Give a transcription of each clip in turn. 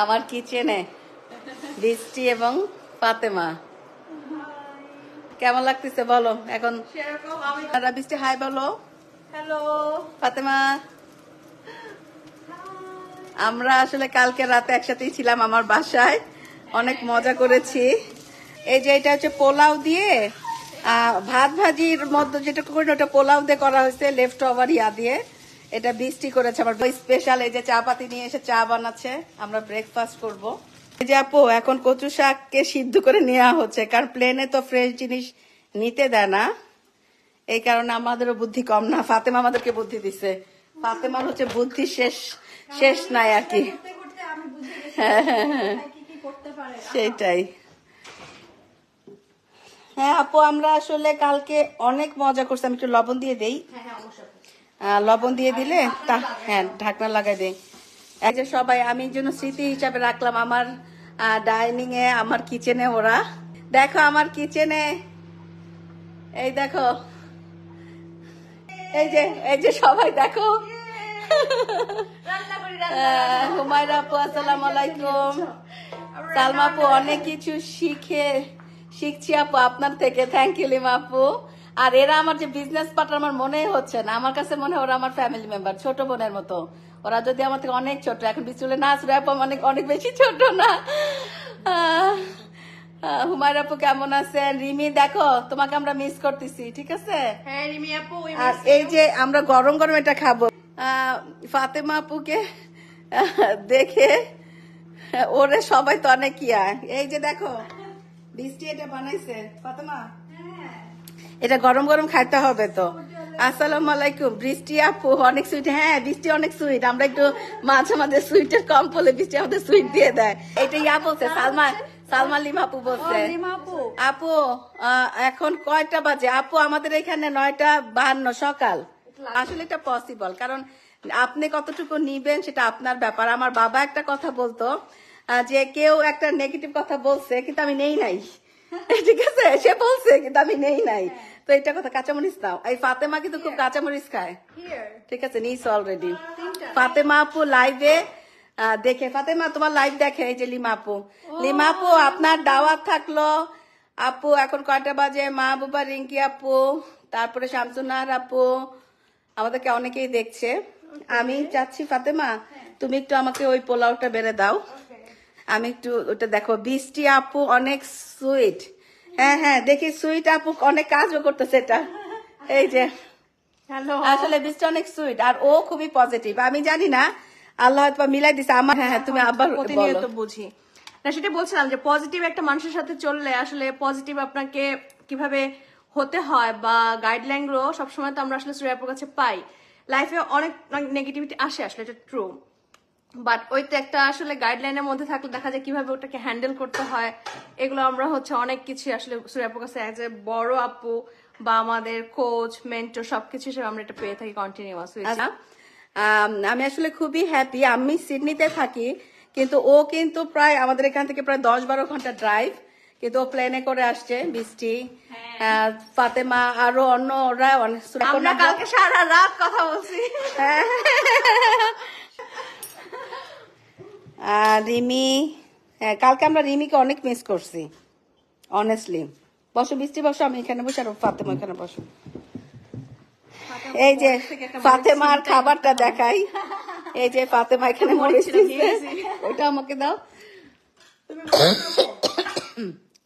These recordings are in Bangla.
আমার কিচেনে বৃষ্টি এবং ফাতেমা। কেমন লাগতেছে বলো এখন? বৃষ্টি হাই বলো। হ্যালো ফাতেমা, আমরা আসলে কালকে রাতে একসাথেই ছিলাম আমার বাসায়, অনেক মজা করেছি। এই যে এটা হচ্ছে পোলাও দিয়ে ভাত ভাজির মধ্যে যেটা করি ওটা পোলাও দিয়ে করা হয়েছে, লেফট ওভার ইয়া দিয়ে। এটা বৃষ্টি করেছে আমার স্পেশাল। এই যে চা পাতি নিয়ে এসে চা বানাচ্ছে, আমরা ব্রেকফাস্ট করব। এই যে আপু এখন কচু শাককে সিদ্ধ করে নেওয়া হচ্ছে, কারণ প্লেনে তো ফ্রেশ জিনিস নিতে দেয় না, এই কারণে আমাদেরও বুদ্ধি কম না। ফাতেমা আমাদেরকে বুদ্ধি দিছে, ফাতেমার হচ্ছে বুদ্ধি শেষ নাই আর কি। সেটাই। হ্যাঁ আপু, আমরা আসলে কালকে অনেক মজা করছি। আমি একটু লবণ দিয়ে দেই। লবণ দিয়ে দিলে হ্যাঁ ঢাকনা লাগাই দেই। এই যে সবাই আমি জন্য স্মৃতি হিসাবে রাখলাম আমার ডাইনিং এ, আমার কিচেনে। ওরা দেখো আমার কিচেনে, এই দেখো, এই যে সবাই দেখো। হুমায়রা আপু আসসালামু আলাইকুম। সালমা আপু, অনেক কিছু শিখছি আপু আপনার থেকে। থ্যাংক ইউ লিমা আপু। আর এরা আমার যে বিজনেস পার্টনার, আমার মনে হচ্ছে না, আমার কাছে মনে হয় ওরা আমার ফ্যামিলি মেম্বার, ছোট বোনের মতো। ওরা যদি আমার থেকে অনেক ছোট, এখন বিচুলে না আসলে অনেক অনেক বেশি ছোট না। হুমায়রা আপু কেমন আছেন? রিমি দেখো, তোমাকে আমরা মিস করতেছি, ঠিক আছে? হ্যাঁ রিমি আপু, আর এই যে আমরা গরম গরম এটা খাবো। ফাতেমা আপুকে দেখে ওরে সবাই তো অনেক ইয়া। এই যে দেখো বৃষ্টি এটা বানাইছে ফাতেমা, এটা গরম গরম খাইতে হবে তো। আসসালামু আলাইকুম বৃষ্টি আপু, অনেক সুইট। হ্যাঁ বৃষ্টি অনেক সুইট, আমরা একটু মাঝে মাঝে সুইটের কম পড়লে বৃষ্টি আমাদের সুইট দিয়ে দেয়। এটা ইয়া বলছে সালমা লিমা আপু বলছে। আপু এখন কয়টা বাজে আপু? আমাদের এখানে 9:52 সকাল। আসলে এটা পসিবল, কারণ আপনি কতটুকু নিবেন সেটা আপনার ব্যাপার। আমার বাবা একটা কথা বলতো যে কেউ একটা নেগেটিভ কথা বলছে কিন্তু আমি নেই নাই, ঠিক আছে? সে বলছে কিন্তু আমি নেই নাই, তো এটা কথা। কাঁচামরিচ দাও। এই ফাতেমা কিন্তু খুব কাঁচামরিচ খায়, ঠিক আছে? নিস অলরেডি। ফাতেমা আপু লাইভে দেখে, ফাতেমা তোমার লাইভ দেখে। এই যে লিমা আপু, লিমা আপু আপনার দাওয়াত থাকলো। আপু এখন কয়টা বাজে? মা বুবা, রিঙ্কি আপু, তারপরে শামসুনার আপু, আমাদেরকে অনেকেই দেখছে। আমি চাচ্ছি ফাতেমা তুমি একটু আমাকে ওই পোলাওটা বেড়ে দাও, আমি একটু ওটা দেখো। বৃষ্টি আপু অনেক সুইট। হ্যাঁ দেখি সুইট আপু অনেক কাজও করতেছে এটা। এই যে আসলে বৃষ্টি অনেক সুইট আর ও খুবই পজিটিভ। আমি জানি না, আল্লাহ হয়তো মিলাই দিছে আমার। হ্যাঁ তুমি আবার প্রতিনিয়ত বুঝি না, সেটা বলছিলাম যে পজিটিভ একটা মানুষের সাথে চললে আসলে পজিটিভ আপনাকে কিভাবে হতে হয় বা গাইডলাইন গুলো সবসময় তো আমরা আসলে শ্রেয়াপুর কাছে পাই। লাইফে অনেক নেগেটিভিটি আসে, আসলে এটা ট্রু, বাট ওই তো একটা আসলে গাইডলাইনের মধ্যে থাকলে দেখা যায় কিভাবে ওটাকে হ্যান্ডেল করতে হয়। এগুলো আমরা হচ্ছে অনেক কিছু আসলে শ্রেয়াপুর কাছে অ্যাজ এ বড় আপু বা আমাদের কোচ মেন্টর সবকিছু হিসেবে আমরা এটা পেয়ে থাকি কন্টিনিউয়াস। আমি আসলে খুবই হ্যাপি। আমি সিডনিতে থাকি, কিন্তু ও কিন্তু প্রায় আমাদের এখান থেকে প্রায় 10-12 ঘন্টা ড্রাইভ, কিন্তু ও প্লেনে করে আসছে। বৃষ্টি, ফাতেমা, আরো অন্য ওরা আমরা কালকে সারা রাত কথা বলছি। রিমি, হ্যাঁ কালকে আমরা রিমিকে অনেক মিস করছি অনেস্টলি। বসো বৃষ্টি, বসো, আমি এখানে বসে আর ফাতেমা এখানে বসো। এই যে ফাতেমার খাবারটা দেখাই। এই যে ফাতেমা এখানে ওটা আমাকে দাও।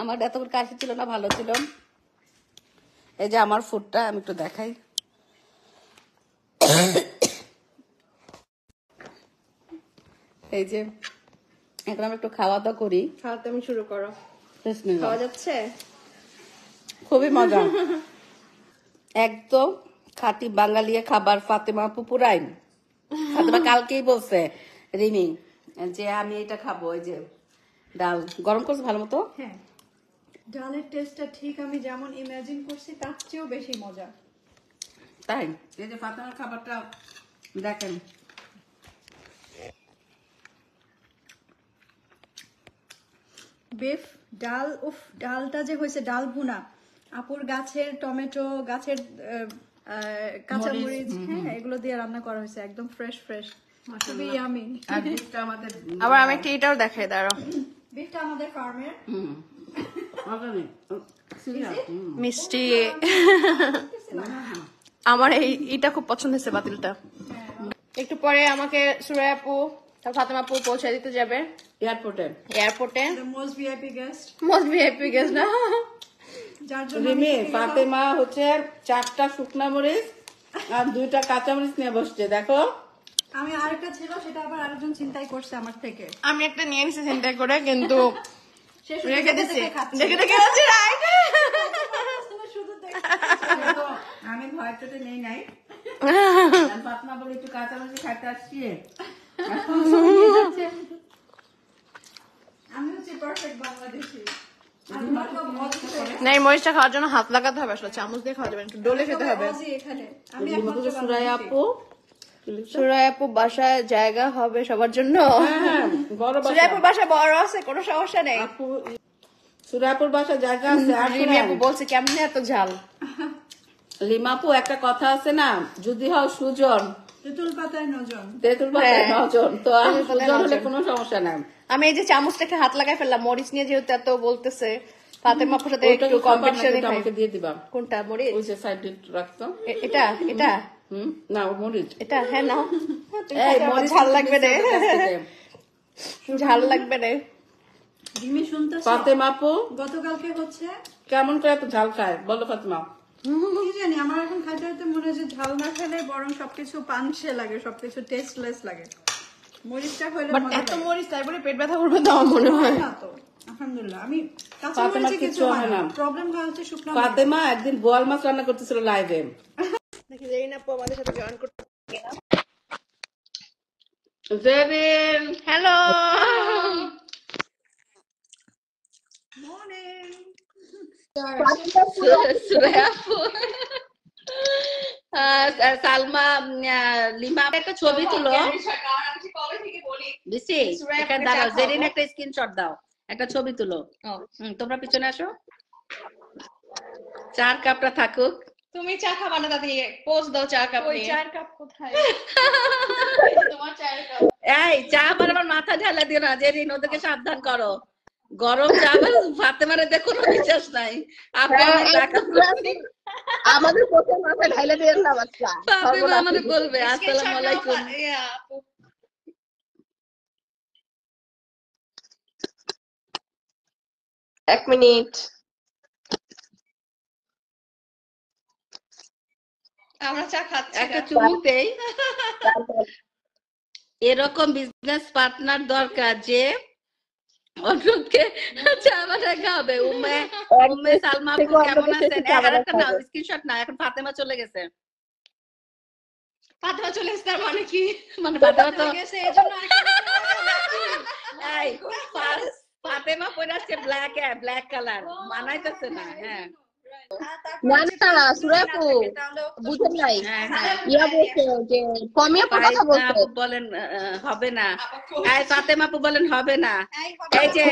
আমার এত কাশি ছিল না, ভালো ছিল। এই যে আমার ফুডটা আমি একটু দেখাই। এই যে এখন আমরা একটু খাওয়া দাওয়া করি। খাওয়া তুমি শুরু করো। খাওয়া যাচ্ছে খুবই মজা, একদম খাঁটি বাঙালিয়া খাবার। ফাতেমা আপু পুরাই, ফাতেমা কালকেই বলছে রিমি যে আমি এটা খাবো। এই যে ডাল গরম করছে ভালো মতো। হ্যাঁ, ডালের টেস্টটা ঠিক আমি যেমন ইমাজিন করছি তার চেয়েও বেশি মজা। তাই এই যে ফাতেমার খাবারটা দেখেন। বিফ ডাল, উফ, ডালটা যে হয়েছে ডাল ভুনা, আপুর গাছের টমেটো, গাছের কাঁচামরিচ, হ্যাঁ এগুলো দিয়ে রান্না করা হয়েছে, একদম ফ্রেশ ফ্রেশ। খুবই ইয়ামি। আর বিফটা আমাদের আবার আমি একটা এটাও দেখাই, দাঁড়াও। বিফটা আমাদের ফার্মের। অর্গানিক মিষ্টি। আমার এইটা খুব পছন্দ হয়েছে, বাতিলটা। একটু পরে আমাকে সুরাই আপু তারপর ফাতেমা আপু পৌঁছে দিতে যাবে এয়ারপোর্টে। The most VIP guest, most VIP guest না? যার জন্য রিমি ফাতেমা হচ্ছে 4টা শুকনা মরিচ আর 2টা কাঁচা মরিচ নিয়ে বসছে, দেখো। আমি আরেকটা ছিল, সেটা আবার আরেকজন চিন্তাই করছে আমার থেকে। আমি একটা নিয়ে নিছি চিন্তা করে, কিন্তু সে শুধু রেখে দেখে দিছি, দেখে খাচ্ছে। দেখে দেখে আছি, রাইট। শুধু দেখে। আমি ভয় চোটে নেই নাই, ফাতেমা বলে একটু কাঁচা মরিচ খাইতে আসছি। আমি হচ্ছে পারফেক্ট বাংলাদেশি। আর বাকি অজি না, এই মরিচটা খাওয়ার জন্য হাত লাগাতে হবে, আসলে চামচ দিয়ে খাওয়া যাবে না, একটু ডলে খেতে হবে। এখানে আমি একমাত্র সুরাই আপু সুরাই আপু বাসায় জায়গা হবে সবার জন্য। বড় সুরাই আপুর বাসায় বড় আছে, কোনো সমস্যা নেই। আপু সুরাইপুর বাসা জায়গা আছে। আর রিমি আপু বলছে কেমনে এত ঝাল। লিমাপু একটা কথা আছে না, যদি হও সুজন তেঁতুল পাতায় নজন। তেঁতুল পাতায় হ্যাঁ। নজন, তো আর তেঁতুল পাতায় সুজন হলে নজন। কোনো সমস্যা নাই। আমি এই যে চামচটাকে হাত লাগাই ফেললাম, মরিচ নিয়ে যেহেতু এত বলতেছে, ফাতেমা আপুর সাথে ওইটা একটু কি খাবার কম্পিটিশন। নাকি? আমাকে দিয়ে দিবা। কোনটা মরিচ? ওই যে সাইডে রাখতো। এটা এটা না ও মরিচ। এটা, হ্যাঁ নাও। তুমি এই খাবে, আমার মরিচ ঝাল লাগবে রে, লাগবে। ঝাল লাগবে রে। রিমি শুনতেছ? ফাতেমাপু গতকালকে হচ্ছে কেমন করে এত ঝাল খায় বলো ফাতেমা? কি জানি, আমার এখন খাইতে খাইতে মনে হয় যে ঝাল না খেলে বরং সবকিছু পানসে লাগে, সবকিছু টেস্টলেস লাগে। মরিচটা হইলে বাট মজা এত লাগে। মরিচ তাই বলে পেট ব্যথা করবে তো আমার মনে হয়। না তো, আলহামদুলিল্লাহ। আমি কাঁচা ফাতেমার মরিচে কিচ্ছু কিছু হয় হয় না, না। প্রবলেম হয় হচ্ছে শুকনো মরিচ। ফাতেমা একদিন বোয়াল মাছ রান্না করতেছিল লাইভে। দেখি জেরিন আপু আমাদের সাথে জয়েন করতে। জেরিন হ্যালো। সুরাই আপু সালমা লিমা একটা ছবি তুলো দিছি। এখানে দাঁড়াও, জেরিন একটা স্ক্রিনশট দাও, একটা ছবি তুলো। তোমরা পিছনে আসো, 4 কাপটা থাকুক। তুমি চা খাবা না দাদি? পোস্ট দাও চা কাপ নিয়ে। চার কাপ কোথায়? তোমার চায়ের কাপ। এই চা আবার আমার মাথা ঢালা দিও না জেরিন, ওদেরকে সাবধান করো। গরম চা আবার ফাতেমারে দেখো, কোনো বিশ্বাস নাই। আপনি আমার টাকা আমাদের প্রথম মাথায় ঢাইলে দিয়ে না বাচ্চা ফাতেমা আমারে বলবে আসসালামু আলাইকুম। এক মিনিট। আমরা চা খাচ্ছি একটা চুমুকতেই এরকম বিজনেস পার্টনার দরকার যে অন্যকে চা বানায় খাবে। উম্মে সালমা আপু কেমন আছেন? আরেকটা নাও স্ক্রিনশট না, এখন ফাতেমা চলে গেছে। ফাতেমা চলে এসে তার মানে কি? মানে ফাতেমা তো গেছে এজন্য এই ফাতেমা পরে আছে ব্ল্যাক কালার, মানাইতেছে না। হ্যাঁ না না সুরাপু বুঝেন নাই, ইয়া বলছে যে কমিয়ে কথা বলছে। আপু বলেন হবে না, এই ফাতেমা আপু বলেন হবে না। এই যে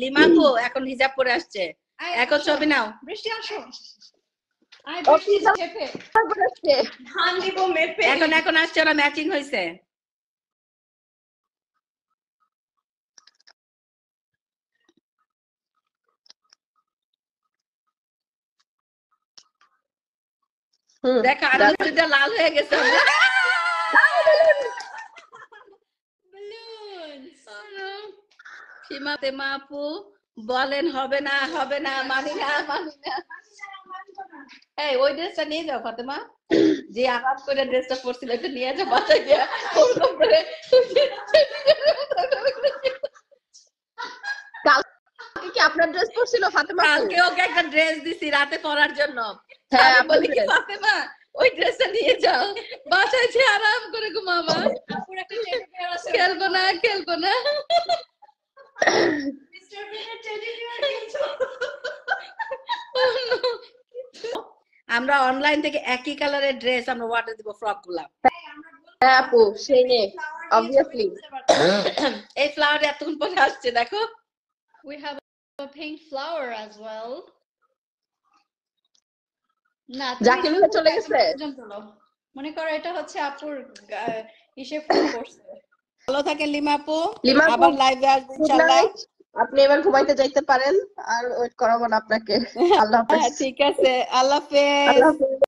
লিমাপু এখন হিজাব পরে আসছে, এখন ছবি নাও। বৃষ্টি আসো। ধান দিব মেপে। এখন আসছে, ওরা ম্যাচিং হয়েছে। দেখো আঙ্গুলটা লাল হয়ে গেছে। সীমা তেমা আপু বলেন হবে না মানি না। এই ওই ড্রেসটা নিয়ে যাও ফাতেমা, যে আরাম করে ড্রেসটা পরছিল এটা নিয়ে যাও বাসায় গিয়া ওরকম করে। কালকে কি আপনার ড্রেস পরছিল ফাতেমা? কালকে ওকে একটা ড্রেস দিছি রাতে পরার জন্য। হ্যাঁ, আমি বলি কি ফাতেমা ওই ড্রেসটা নিয়ে যাও বাসায়, যে আরাম করে ঘুমাবা। খেলবো না। আমরা অনলাইন থেকে একই কালারের ড্রেস আমরা অর্ডার দিব, ফ্রক গুলা। হ্যাঁ আপু সেই নে obviously এই ফ্লাওয়ার এতক্ষণ পরে আসছে দেখো। We have a pink flower as well. না জাকির ভাই চলে গেছে? মনে করো এটা হচ্ছে আপুর ইসে ফোন করছে। ভালো থাকেন লিমা আপু, লিমা আপু, আবার লাইভে আসবো গুড ইনশাল্লাহ। নাইট। আপনি এবার ঘুমাইতে যাইতে পারেন, আর ওয়েট করাবো না আপনাকে। আল্লাহ হাফেজ। ঠিক আছে, আল্লাহ হাফেজ। আল্লাহ হাফেজ।